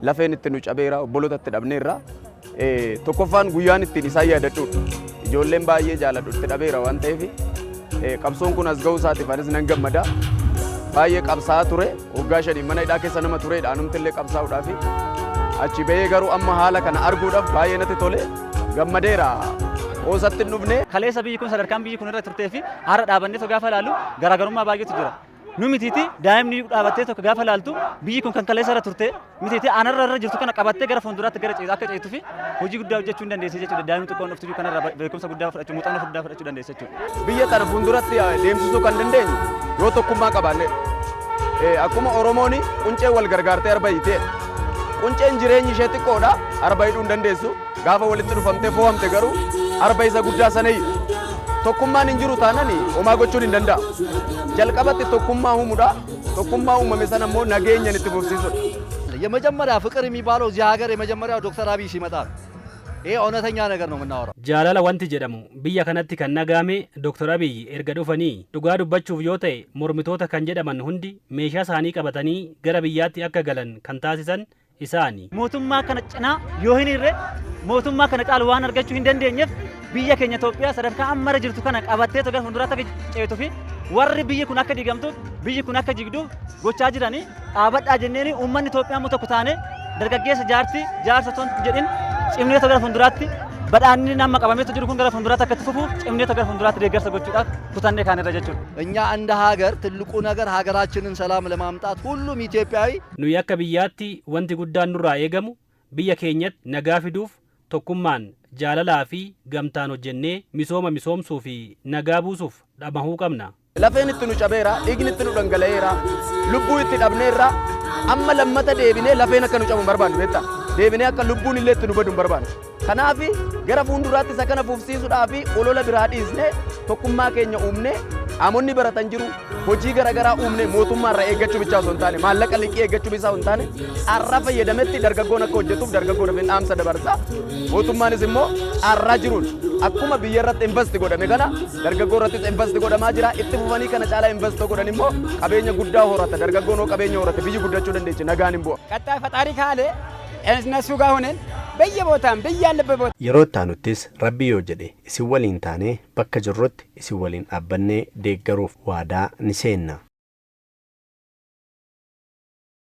lafeen itti nu cabeera obbolotatti dhabneerra tokkoffaan guyyaan ittiin isaa yaadadhuudha. Ijoolleen baay'ee jaaladhu itti dhabeera waan ta'eef qabsoon kun as ga'uu isaatiif anis nan gammada. Baay'ee qabsaa'aa ture waggaa 5 mana hidhaa keessa nama tureedha anumti illee qabsaa'uudhaaf achi ba'ee garuu amma haala kana arguudhaaf baay'ee natti tole gammadeera. Oosatti dhufne kaleessa biyyi kun sadarkaan biyyi kun irra turtee fi har'a dhaabannee tokko gaafa ilaallu garaagarummaa baay'eetu jira. Nu mitiiti daa'imni dhaabattee tokko gaafa ilaaltu biyyi kun kan kaleessa irra turte mitiiti aanarra irra jirtu kana qabattee gara fuulduraatti gara akka ceetuu fi hojii guddaa hojjechuu hin dandeesse jechuudha. Daa'imni xiqqoon dhuftu kanarra beekumsa guddaa fudhachuu muuxannoo guddaa fudhachuu dandeesse jechuudha. Biyya kana fuulduratti deemsisuu kan dandeenyu yoo tokkummaa qabaanne akkuma Oromoon quncee wal gargaartee arba hiitee qunceen jireenyi ishee xiqqoodha arba hidhuu hin dandeessu gaafa walitti dhufamtee fo'amte garuu arba isa guddaa sana hiidhu. Tokkummaan hin jiru taanani homaa gochuun hin danda'amu. Jalqabatti tokkummaa uumuudha. Tokkummaa uumame sana immoo nageenyaan itti fufsiisuudha. የመጀመሪያ ፍቅር የሚባለው እዚህ ሀገር የመጀመሪያው ዶክተር አብይ ሲመጣ ነው። ይሄ እውነተኛ ነገር ነው የምናወራው። Jaalala wanti jedhamu biyya kanatti kan nagaame Dr. Abiy erga dhufanii dhugaa dubbachuuf yoo ta'e mormitoota kan jedhaman hundi meeshaa isaanii qabatanii gara biyyaatti akka galan kan taasisan isaani. Mootummaa kana cinaa yoo hin irre mootummaa kana caalu waan argachuu hin dandeenyeef biyya keenya Itoophiyaa sadarkaa amma irra jirtu kana qabattee gara fuulduraatti akka ceetuu fi warri biyyi kun akka diigamtuuf biyyi kun akka jigduuf gochaa jiranii dhaabadhaa jenneeni uummanni Itoophiyaa immoo tokko taane dargaggeessa jaarsa ton jedhin cimnee gara fuulduraatti badhaanni nama qabameetu jiru kun gara fuulduraatti akka tufuuf cimnee gara fuulduraatti deeggarsa gochuudhaaf kutannee kaanirra jechuudha. እኛ እንደ ሀገር ትልቁ ነገር ሀገራችንን ሰላም ለማምጣት ሁሉም ኢትዮጵያዊ nuyi akka biyyaatti wanti guddaan nurraa eegamu biyya keenyatti nagaa fiduuf tokkummaan jaalalaa fi gamtaan hojjennee misoomsuu fi nagaa buusuuf dhamahuu qabna. Lafeen itti nu cabeera, dhiigni itti nu dhangala'eera, lubbuu itti dhabneerra amma lammata deebinee lafeen akka nu cabu barbaannu beektaa? Deebinee akka lubbuun illee itti nu badu barbaannu. Kanaaf gara fuulduraatti isa kana fufsiisuudhaaf olola biraa dhiisnee tokkummaa keenya uumnee amonni baratan jiru hojii garaagaraa uumnee mootummaarraa eeggachuu bichaa osoo hin taane maallaqa liqii eeggachuu bisaa hin taane carraa fayyadametti dargaggoon akka hojjetuuf dargaggoon hafeen dhaamsa dabarsa. Mootummaanis immoo carraa jiruun akkuma biyya irratti investi godhame kana dargaggoo irrattis investi godhamaa jira. Itti fufanii kana caalaa investoo godhan immoo qabeenya guddaa horata dargaggoon qabeenya horate biyyi guddachuu dandeechi nagaan hin bu'a. ቀጣይ ፈጣሪ ካለ እነሱ ጋር ሆነን በየቦታም በያለበት ቦታ yeroo ittaanuttis rabbi yoo jedhe isin waliin taanee bakka jirrutti isin waliin dhaabbannee deeggaruuf waadaa ni seenna.